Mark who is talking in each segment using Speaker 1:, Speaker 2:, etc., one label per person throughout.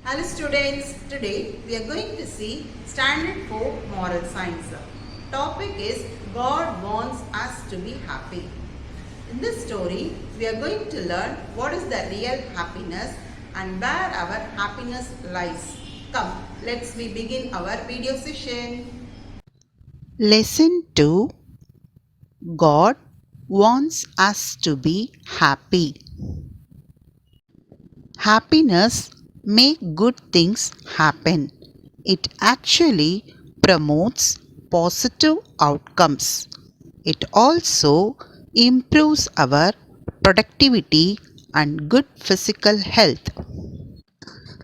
Speaker 1: Hello students, today we are going to see Standard 4 Moral Science. Topic is God wants us to be happy. In this story, we are going to learn what is the real happiness and where our happiness lies. Come, we begin our video session.
Speaker 2: Lesson 2. God wants us to be happy. Happiness makes good things happen. It actually promotes positive outcomes. It also improves our productivity and good physical health.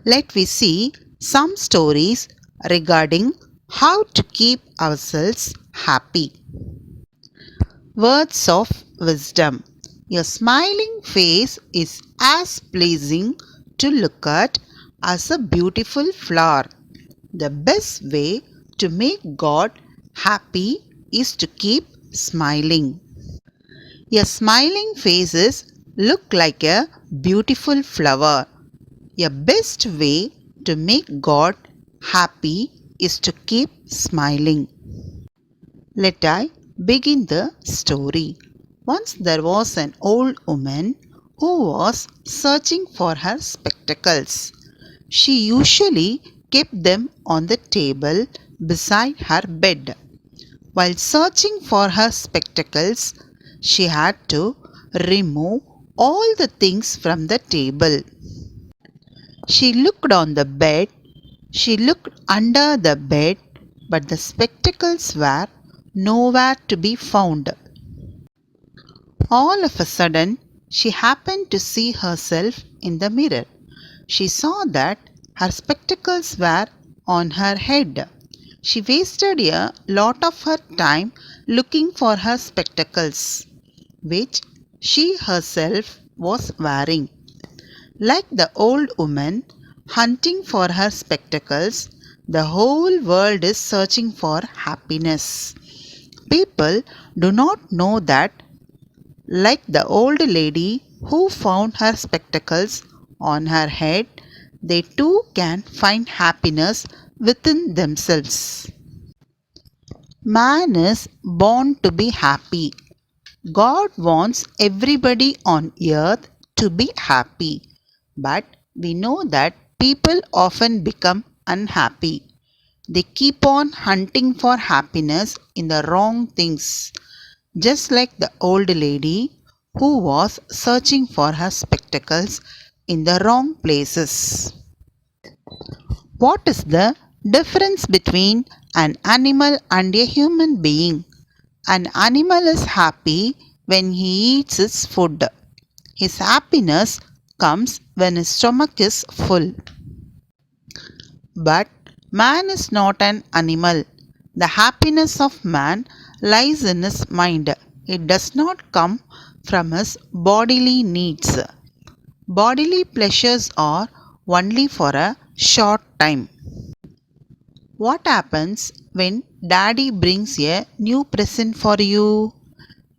Speaker 2: Let me see some stories regarding how to keep ourselves happy. Words of wisdom. Your smiling face is as pleasing to look at as a beautiful flower. The best way to make God happy is to keep smiling. Your smiling faces look like a beautiful flower. Your best way to make God happy is to keep smiling. Let I begin the story. Once there was an old woman who was searching for her spectacles. She usually kept them on the table beside her bed. While searching for her spectacles, she had to remove all the things from the table. She looked on the bed, she looked under the bed, but the spectacles were nowhere to be found. All of a sudden, she happened to see herself in the mirror. She saw that her spectacles were on her head. She wasted a lot of her time looking for her spectacles, which she herself was wearing. Like the old woman hunting for her spectacles, the whole world is searching for happiness. People do not know that, like the old lady who found her spectacles on her head, they too can find happiness within themselves. Man is born to be happy. God wants everybody on earth to be happy. But we know that people often become unhappy. They keep on hunting for happiness in the wrong things, just like the old lady who was searching for her spectacles in the wrong places. What is the difference between an animal and a human being? An animal is happy when he eats its food. His happiness comes when his stomach is full. But man is not an animal. The happiness of man lies in his mind. It does not come from his bodily needs. Bodily pleasures are only for a short time. What happens when daddy brings a new present for you?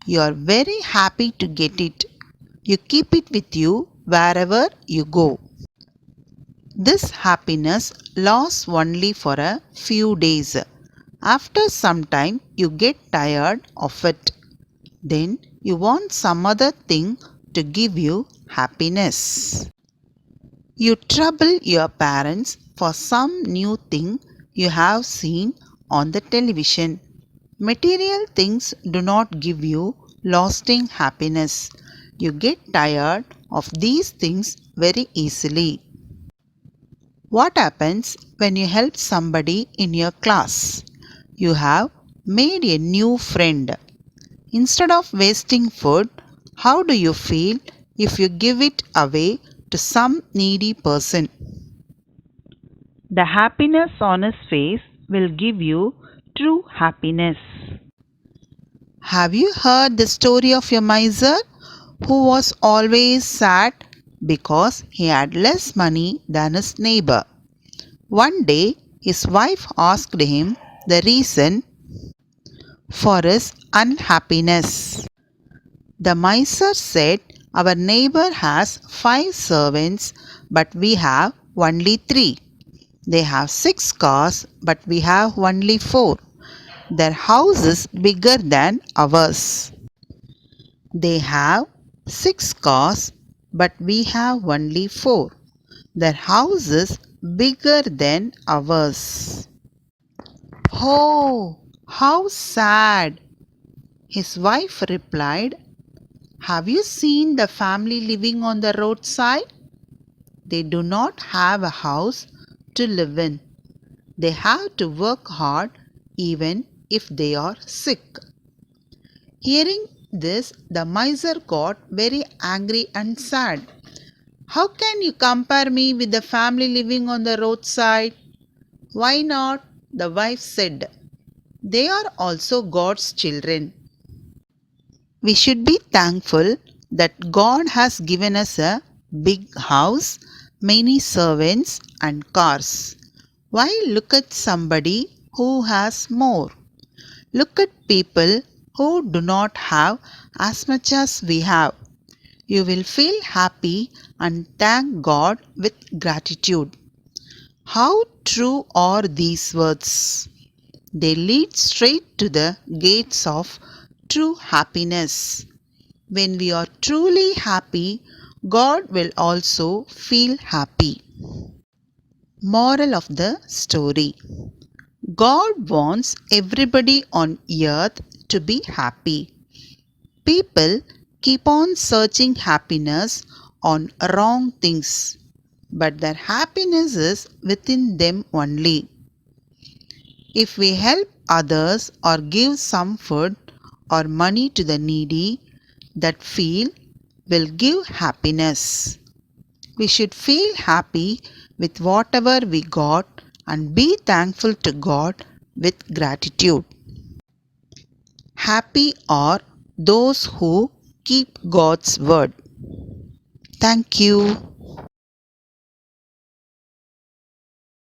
Speaker 2: You are very happy to get it. You keep it with you wherever you go. This happiness lasts only for a few days. After some time, you get tired of it. Then you want some other thing to give you happiness. You trouble your parents for some new thing you have seen on the television. Material things do not give you lasting happiness. You get tired of these things very easily. What happens when you help somebody in your class? You have made a new friend. Instead of wasting food, how do you feel if you give it away to some needy person? The happiness on his face will give you true happiness. Have you heard the story of a miser who was always sad because he had less money than his neighbor? One day, his wife asked him the reason for his unhappiness. The miser said, "Our neighbor has 5 servants, but we have only 3. They have 6 cars, but we have only 4. Their house is bigger than ours. They have 6 cars, but we have only 4. Their house is bigger than ours. Oh, how sad! His wife replied, have you seen the family living on the roadside? They do not have a house to live in. They have to work hard even if they are sick. Hearing this, the miser got very angry and sad. How can you compare me with the family living on the roadside? Why not? The wife said. They are also God's children. We should be thankful that God has given us a big house, many servants, and cars. Why look at somebody who has more? Look at people who do not have as much as we have. You will feel happy and thank God with gratitude. How true are these words? They lead straight to the gates of true happiness. When we are truly happy, God will also feel happy. Moral of the story: God wants everybody on earth to be happy. People keep on searching happiness on wrong things, but their happiness is within them only. If we help others or give some food or money to the needy, that feel will give happiness. We should feel happy with whatever we got and be thankful to God with gratitude. Happy are those who keep God's word. Thank you.